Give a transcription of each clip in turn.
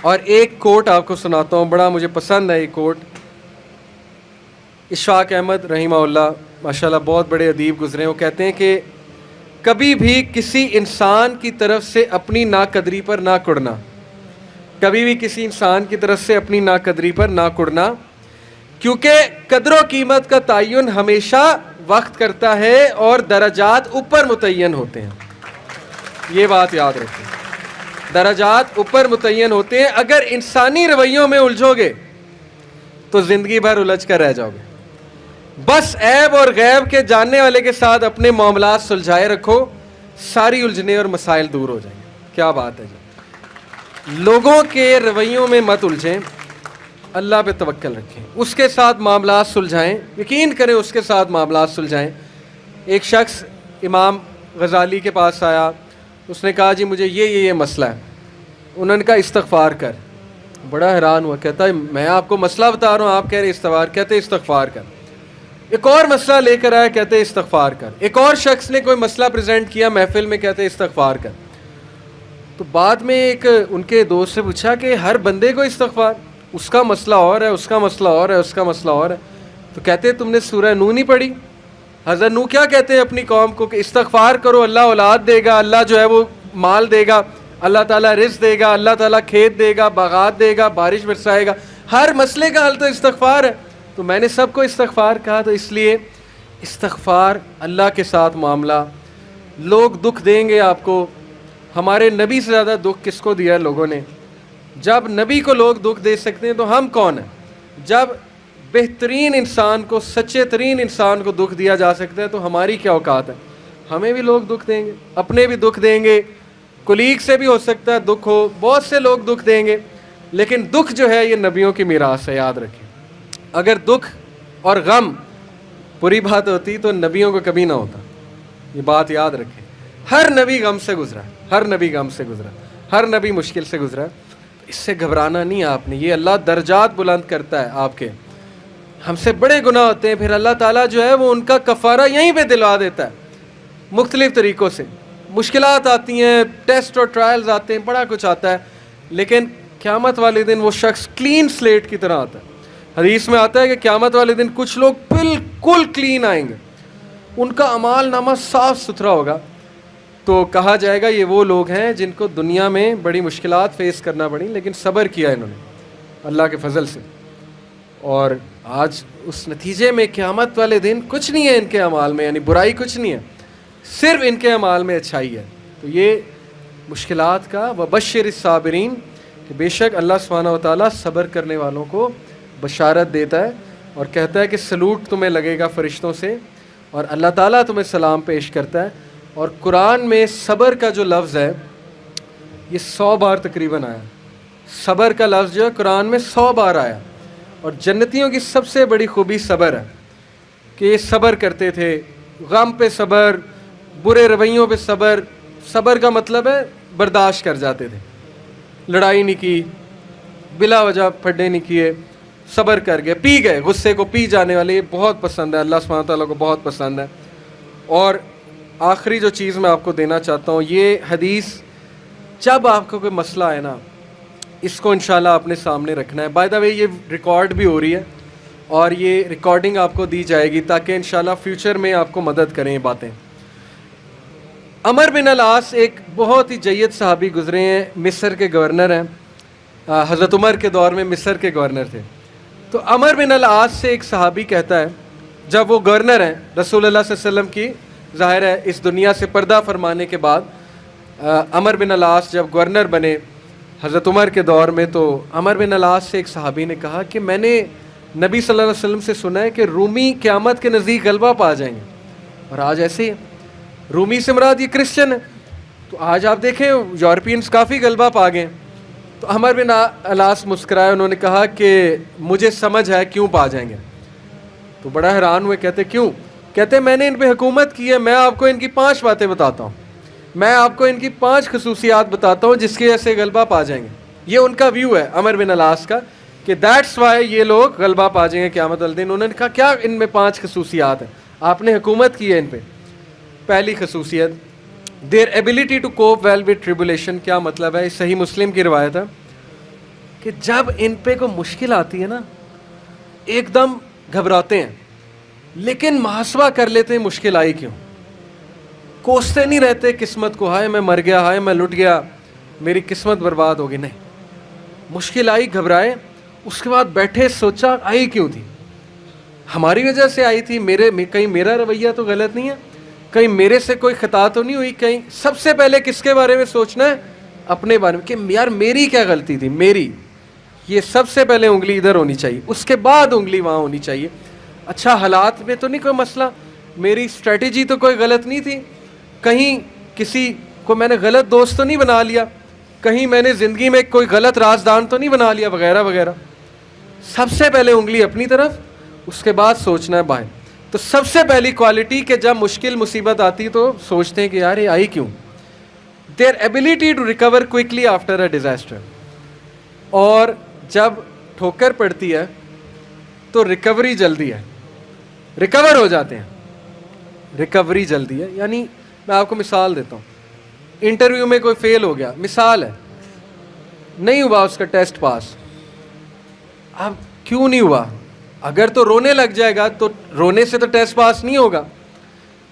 اور ایک کوٹ آپ کو سناتا ہوں، بڑا مجھے پسند ہے یہ کوٹ. اشفاق احمد رحمہ اللہ ماشاءاللہ بہت بڑے ادیب گزرے ہیں. وہ کہتے ہیں کہ کبھی بھی کسی انسان کی طرف سے اپنی ناقدری پر نہ کڑنا، کبھی بھی کسی انسان کی طرف سے اپنی ناقدری پر نہ کڑنا، کیونکہ قدر و قیمت کا تعین ہمیشہ وقت کرتا ہے اور درجات اوپر متعین ہوتے ہیں. یہ بات یاد رکھیں، درجات اوپر متعین ہوتے ہیں. اگر انسانی رویوں میں الجھو گے تو زندگی بھر الجھ کر رہ جاؤ گے. بس عیب اور غیب کے جاننے والے کے ساتھ اپنے معاملات سلجھائے رکھو، ساری الجھنے اور مسائل دور ہو جائیں گے. کیا بات ہے جی. لوگوں کے رویوں میں مت الجھیں، اللہ پہ توکل رکھیں، اس کے ساتھ معاملات سلجھائیں، یقین کریں اس کے ساتھ معاملات سلجھائیں. ایک شخص امام غزالی کے پاس آیا، اس نے کہا جی مجھے یہ مسئلہ ہے. انہوں نے کہا استغفار کر. بڑا حیران ہوا، کہتا ہے میں آپ کو مسئلہ بتا رہا ہوں، آپ کہہ رہے استغفار. کہتے استغفار کر. ایک اور مسئلہ لے کر آیا، کہتے استغفار کر. ایک اور شخص نے کوئی مسئلہ پریزنٹ کیا محفل میں، کہتے استغفار کر. تو بعد میں ایک ان کے دوست سے پوچھا کہ ہر بندے کو استغفار، اس کا مسئلہ اور ہے، اس کا مسئلہ اور ہے، اس کا مسئلہ اور ہے. تو کہتے تم نے سورہ نوح نہیں پڑھی؟ حضرت نوح کیا کہتے ہیں اپنی قوم کو کہ استغفار کرو، اللہ اولاد دے گا، اللہ جو ہے وہ مال دے گا، اللہ تعالیٰ رزق دے گا، اللہ تعالیٰ کھیت دے گا، باغات دے گا، بارش برسائے گا. ہر مسئلے کا حل تو استغفار ہے. تو میں نے سب کو استغفار کہا. تو اس لیے استغفار، اللہ کے ساتھ معاملہ. لوگ دکھ دیں گے آپ کو. ہمارے نبی سے زیادہ دکھ کس کو دیا ہے لوگوں نے؟ جب نبی کو لوگ دکھ دے سکتے ہیں تو ہم کون ہیں؟ جب بہترین انسان کو، سچے ترین انسان کو دکھ دیا جا سکتا ہے تو ہماری کیا اوقات ہے؟ ہمیں بھی لوگ دکھ دیں گے، اپنے بھی دکھ دیں گے، کولیگ سے بھی ہو سکتا ہے دکھ ہو، بہت سے لوگ دکھ دیں گے. لیکن دکھ جو ہے یہ نبیوں کی میراث ہے، یاد رکھیں. اگر دکھ اور غم بری بات ہوتی تو نبیوں کو کبھی نہ ہوتا. یہ بات یاد رکھیں. ہر نبی غم سے گزرا، ہر نبی غم سے گزرا، ہر نبی مشکل سے گزرا. اس سے گھبرانا نہیں آپ نے. یہ اللہ درجات بلند کرتا ہے آپ کے. ہم سے بڑے گناہ ہوتے ہیں، پھر اللہ تعالیٰ جو ہے وہ ان کا کفارہ یہیں پہ دلوا دیتا ہے مختلف طریقوں سے. مشکلات آتی ہیں، ٹیسٹ اور ٹرائلز آتے ہیں، بڑا کچھ آتا ہے، لیکن قیامت والے دن وہ شخص کلین سلیٹ کی طرح آتا ہے. حدیث میں آتا ہے کہ قیامت والے دن کچھ لوگ بالکل کلین آئیں گے، ان کا اعمال نامہ صاف ستھرا ہوگا. تو کہا جائے گا یہ وہ لوگ ہیں جن کو دنیا میں بڑی مشکلات فیس کرنا پڑی لیکن صبر کیا انہوں نے اللہ کے فضل سے. اور آج اس نتیجے میں قیامت والے دن کچھ نہیں ہے ان کے اعمال میں، یعنی برائی کچھ نہیں ہے، صرف ان کے اعمال میں اچھائی ہے. تو یہ مشکلات کا وبشر الصابرین، کہ بے شک اللہ سبحانہ و تعالیٰ صبر کرنے والوں کو بشارت دیتا ہے اور کہتا ہے کہ سلوٹ تمہیں لگے گا فرشتوں سے، اور اللہ تعالیٰ تمہیں سلام پیش کرتا ہے. اور قرآن میں صبر کا جو لفظ ہے یہ 100 بار تقریباً آیا. صبر کا لفظ جو ہے قرآن میں 100 بار آیا. اور جنتیوں کی سب سے بڑی خوبی صبر ہے کہ یہ صبر کرتے تھے. غم پہ صبر، برے رویوں پہ صبر. صبر کا مطلب ہے برداشت کر جاتے تھے، لڑائی نہیں کی، بلا وجہ پھڈے نہیں کیے، صبر کر گئے، پی گئے، غصے کو پی جانے والے. یہ بہت پسند ہے، اللہ سبحانہ تعالیٰ کو بہت پسند ہے. اور آخری جو چیز میں آپ کو دینا چاہتا ہوں، یہ حدیث جب آپ کو کوئی مسئلہ ہے نا، اس کو انشاءاللہ اپنے سامنے رکھنا ہے. بائی دا وے یہ ریکارڈ بھی ہو رہی ہے اور یہ ریکارڈنگ آپ کو دی جائے گی تاکہ انشاءاللہ فیوچر میں آپ کو مدد کریں یہ باتیں. عمر بن العاص ایک بہت ہی جید صحابی گزرے ہیں، مصر کے گورنر ہیں. حضرت عمر کے دور میں مصر کے گورنر تھے. تو عمر بن العاص سے ایک صحابی کہتا ہے، جب وہ گورنر ہیں رسول اللہ صلی اللہ علیہ وسلم کی، ظاہر ہے اس دنیا سے پردہ فرمانے کے بعد عمر بن العاص جب گورنر بنے حضرت عمر کے دور میں، تو عمر بن العاص سے ایک صحابی نے کہا کہ میں نے نبی صلی اللہ علیہ وسلم سے سنا ہے کہ رومی قیامت کے نزدیک غلبہ پا جائیں گے. اور آج ایسے ہی ہے. رومی سے مراد یہ کرسچن ہے. تو آج آپ دیکھیں یورپینز کافی غلبہ پا گئے. تو عمر بن العاص مسکرائے، انہوں نے کہا کہ مجھے سمجھ ہے کیوں پا جائیں گے. تو بڑا حیران ہوئے، کہتے کیوں؟ کہتے میں نے ان پہ حکومت کی ہے، میں آپ کو ان کی 5 باتیں بتاتا ہوں، میں آپ کو ان کی 5 خصوصیات بتاتا ہوں جس کی وجہ سے غلبہ پا جائیں گے. یہ ان کا ویو ہے عمر بن العاص کا کہ دیٹس وائی یہ لوگ غلبہ پا جائیں گے قیامت والے دن. انہوں نے کہا کیا ان میں 5 خصوصیات ہیں؟ آپ نے حکومت کی ہے ان پہ. پہلی خصوصیت their ability to cope well with tribulation. کیا مطلب ہے؟ صحیح مسلم کی روایت ہے. کہ جب ان پہ کوئی مشکل آتی ہے نا ایک دم گھبراتے ہیں, لیکن محاسبہ کر لیتے ہیں مشکل آئی کیوں, کوستے نہیں رہتے قسمت کو, ہائے میں مر گیا, ہائے میں لٹ گیا, میری قسمت برباد ہوگی. نہیں, مشکل آئی گھبرائے, اس کے بعد بیٹھے سوچا آئی کیوں تھی, ہماری وجہ سے آئی تھی, کہیں میرا رویہ تو غلط نہیں ہے, کہیں میرے سے کوئی خطا تو نہیں ہوئی, کہیں سب سے پہلے کس کے بارے میں سوچنا ہے, اپنے بارے میں, کہ یار میری کیا غلطی تھی, میری, یہ سب سے پہلے انگلی ادھر ہونی چاہیے, اس کے بعد انگلی وہاں ہونی چاہیے. اچھا حالات میں تو نہیں کوئی مسئلہ, میری اسٹریٹجی تو کوئی غلط نہیں تھی, کہیں کسی کو میں نے غلط دوست تو نہیں بنا لیا, کہیں میں نے زندگی میں کوئی غلط رازدان تو نہیں بنا لیا, وغیرہ وغیرہ. سب سے پہلے انگلی اپنی طرف, اس کے بعد سوچنا ہے باہر. تو سب سے پہلی کوالٹی کہ جب مشکل مصیبت آتی تو سوچتے ہیں کہ یار یہ آئی کیوں. Their ability to recover quickly after a disaster. اور جب ٹھوکر پڑتی ہے تو ریکوری جلدی ہے, ریکور ہو جاتے ہیں, ریکوری جلدی ہے. یعنی میں آپ کو مثال دیتا ہوں, انٹرویو میں کوئی فیل ہو گیا, مثال ہے, نہیں ہوا اس کا ٹیسٹ پاس. اب کیوں نہیں ہوا, اگر تو رونے لگ جائے گا تو رونے سے تو ٹیسٹ پاس نہیں ہوگا.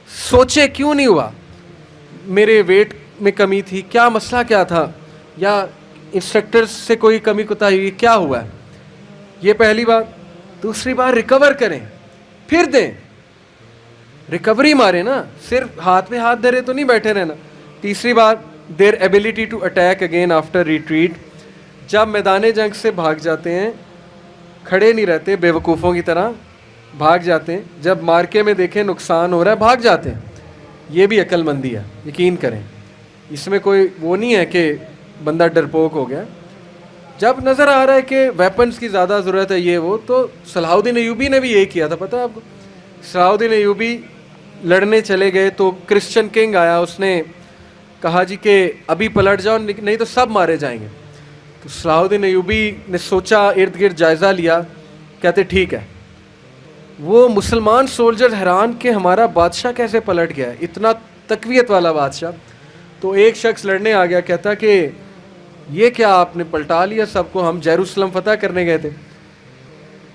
سوچے کیوں نہیں ہوا, میرے ویٹ میں کمی تھی, کیا مسئلہ کیا تھا, یا انسٹرکٹر سے کوئی کمی کوتاہی ہوئی, کیا ہوا ہے. یہ پہلی بات. دوسری بات, ریکور کریں, پھر دیں, ریکوری مارے نا, صرف ہاتھ میں ہاتھ دھرے تو نہیں بیٹھے رہنا. تیسری بات, their ability to attack again after retreat. جب میدان جنگ سے بھاگ جاتے ہیں, کھڑے نہیں رہتے بے وقوفوں کی طرح, بھاگ جاتے ہیں. جب مارکے میں دیکھیں نقصان ہو رہا ہے بھاگ جاتے ہیں. یہ بھی عقل مندی ہے, یقین کریں, اس میں کوئی وہ نہیں ہے کہ بندہ ڈرپوک ہو گیا. جب نظر آ رہا ہے کہ ویپنز کی زیادہ ضرورت ہے یہ وہ, تو صلاح الدین ایوبی نے بھی یہی کیا تھا, پتہ ہے آپ کو. صلاح الدین ایوبی لڑنے چلے گئے تو کرسچن کنگ آیا, اس نے کہا جی کہ ابھی پلٹ جاؤ نہیں تو سب مارے جائیں گے. تو صلاح الدین ایوبی نے سوچا, ارد گرد جائزہ لیا, کہتے ٹھیک ہے. وہ مسلمان سولجر حیران کہ ہمارا بادشاہ کیسے پلٹ گیا ہے, اتنا تقویت والا بادشاہ. تو ایک شخص لڑنے آ گیا, کہتا کہ یہ کیا آپ نے پلٹا لیا سب کو, ہم یروشلم فتح کرنے گئے تھے.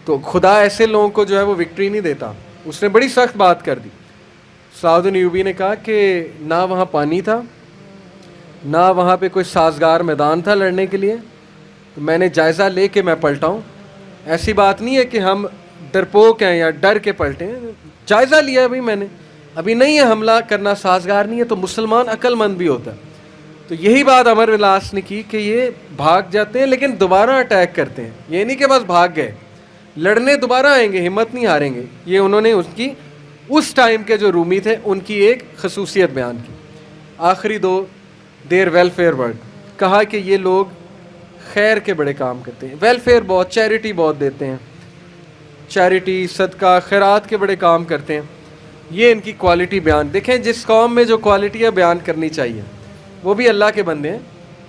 تو خدا ایسے لوگوں کو جو ہے وہ وکٹری نہیں دیتا. اس نے بڑی سخت بات کر دی. صلاح الدین ایوبی نے کہا کہ نہ وہاں پانی تھا, نہ وہاں پہ کوئی سازگار میدان تھا لڑنے کے لیے, تو میں نے جائزہ لے کے میں پلٹاؤں. ایسی بات نہیں ہے کہ ہم ڈرپوک ہیں یا ڈر کے پلٹیں, جائزہ لیا ابھی میں نے, ابھی نہیں ہے حملہ کرنا سازگار نہیں ہے. تو مسلمان عقل مند بھی ہوتا ہے. تو یہی بات عمر بن العاص نے کی کہ یہ بھاگ جاتے ہیں لیکن دوبارہ اٹیک کرتے ہیں. یہ نہیں کہ بس بھاگ گئے, لڑنے دوبارہ آئیں گے, ہمت نہیں ہاریں گے. یہ انہوں نے اس ٹائم کے جو رومی تھے ان کی ایک خصوصیت بیان کی. آخری دو, دیر ویلفیئر ورک. کہا کہ یہ لوگ خیر کے بڑے کام کرتے ہیں, ویلفیئر بہت, چیریٹی بہت دیتے ہیں, چیریٹی صدقہ خیرات کے بڑے کام کرتے ہیں. یہ ان کی کوالٹی بیان. دیکھیں جس قوم میں جو کوالٹی ہے بیان کرنی چاہیے, وہ بھی اللہ کے بندے ہیں.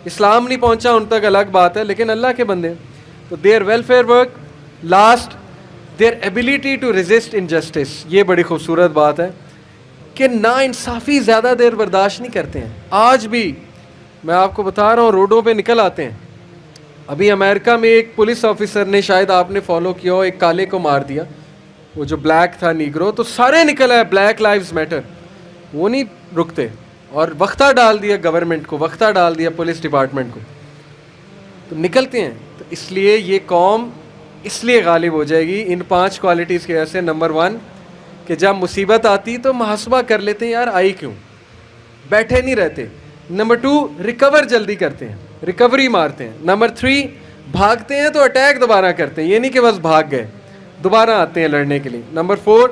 اسلام نہیں پہنچا ان تک الگ بات ہے, لیکن اللہ کے بندے ہیں. تو their welfare work. Last, their ability to resist injustice. یہ بڑی خوبصورت بات ہے کہ نا انصافی زیادہ دیر برداشت نہیں کرتے ہیں. آج بھی میں آپ کو بتا رہا ہوں, روڈوں پہ نکل آتے ہیں. ابھی امریکہ میں ایک پولیس آفیسر نے, شاید آپ نے فالو کیا ہو, ایک کالے کو مار دیا, وہ جو بلیک تھا نیگرو, تو سارے نکل آئے بلیک لائیوز میٹر. وہ نہیں رکتے, اور وقتہ ڈال دیا گورنمنٹ کو, وقتہ ڈال دیا پولیس ڈپارٹمنٹ کو, تو نکلتے ہیں. تو اس لیے یہ قوم اس لیے غالب ہو جائے گی ان 5 کوالٹیز کی وجہ سے. نمبر 1 کہ جب مصیبت آتی تو محاسبہ کر لیتے ہیں, یار آئی کیوں, بیٹھے نہیں رہتے. نمبر 2 ریکور جلدی کرتے ہیں, ریکوری مارتے ہیں. نمبر 3 بھاگتے ہیں تو اٹیک دوبارہ کرتے ہیں, یہ نہیں کہ بس بھاگ گئے, دوبارہ آتے ہیں لڑنے کے لیے. نمبر 4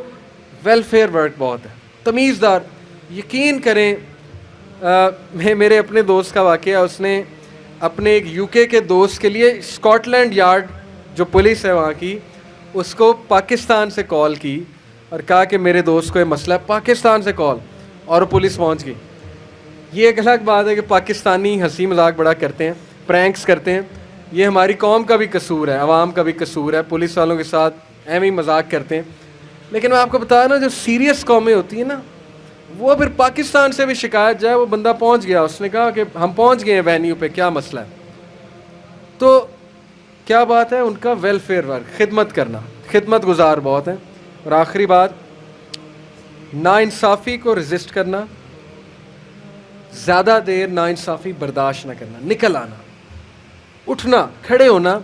ویلفیئر ورک بہت ہے, تمیزدار. یقین کریں, میرے اپنے دوست کا واقعہ, اس نے اپنے ایک یو کے دوست کے لیے اسکاٹ لینڈ یارڈ جو پولیس ہے وہاں کی, اس کو پاکستان سے کال کی اور کہا کہ میرے دوست کو یہ مسئلہ ہے. پاکستان سے کال, اور پولیس پہنچ گئی. یہ ایک الگ بات ہے کہ پاکستانی ہنسی مذاق بڑا کرتے ہیں, پرینکس کرتے ہیں. یہ ہماری قوم کا بھی قصور ہے, عوام کا بھی قصور ہے, پولیس والوں کے ساتھ ایم ہی مذاق کرتے ہیں. لیکن میں آپ کو بتا رہا ہوں, جو سیریس قومیں ہوتی ہیں نا, وہ پھر پاکستان سے بھی شکایت جائے, وہ بندہ پہنچ گیا, اس نے کہا کہ ہم پہنچ گئے ہیں وینیو پہ, کیا مسئلہ ہے. تو کیا بات ہے؟ ان کا ویلفیئر ورک، خدمت کرنا، خدمت گزار بہت ہیں. اور آخری بات، ناانصافی کو رزسٹ کرنا، زیادہ دیر ناانصافی برداشت نہ کرنا، نکل آنا، اٹھنا، کھڑے ہونا،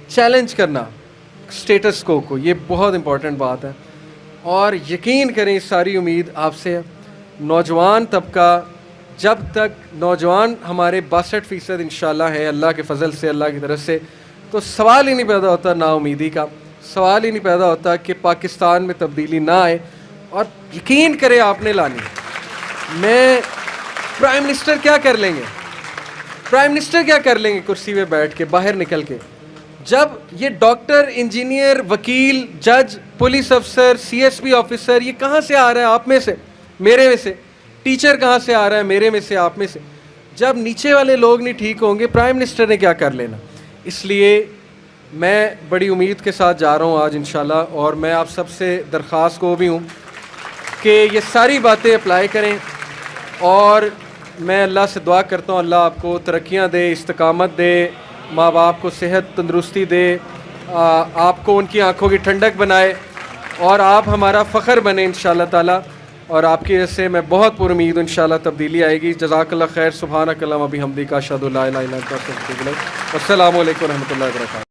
چیلنج کرنا اسٹیٹس کو یہ بہت امپورٹنٹ بات ہے. اور یقین کریں اس ساری امید آپ سے ہے. نوجوان طبقہ، جب تک نوجوان ہمارے 62% انشاءاللہ ہے اللہ کے فضل سے، اللہ کی طرف سے، تو سوال ہی نہیں پیدا ہوتا نا امیدی کا، سوال ہی نہیں پیدا ہوتا کہ پاکستان میں تبدیلی نہ آئے. اور یقین کریں آپ نے لانی. میں پرائم منسٹر کیا کر لیں گے، پرائم منسٹر کیا کر لیں گے کرسی پہ بیٹھ کے باہر نکل کے، جب یہ ڈاکٹر، انجینئر، وکیل، جج، پولیس افسر، سی ایس پی آفیسر، یہ کہاں سے آ رہا ہے؟ آپ میں سے، میرے میں سے. ٹیچر کہاں سے آ رہا ہے؟ میرے میں سے، آپ میں سے. جب نیچے والے لوگ نہیں ٹھیک ہوں گے، پرائم منسٹر نے کیا کر لینا؟ اس لیے میں بڑی امید کے ساتھ جا رہا ہوں آج انشاءاللہ. اور میں آپ سب سے درخواست کو بھی ہوں کہ یہ ساری باتیں اپلائی کریں. اور میں اللہ سے دعا کرتا ہوں اللہ آپ کو ترقیاں دے، استقامت دے، ماں باپ کو صحت تندرستی دے، آپ کو ان کی آنکھوں کی ٹھنڈک بنائے، اور آپ ہمارا فخر بنے انشاءاللہ تعالی. اور آپ کی وجہ سے میں بہت پر امید ہوں انشاءاللہ تبدیلی آئے گی. جزاک اللہ خیر. سبحانک اللہم و بحمدک، اشہد ان لا الہ الا انت، استغفرک. السلام علیکم و رحمۃ اللہ وبرکاتہ.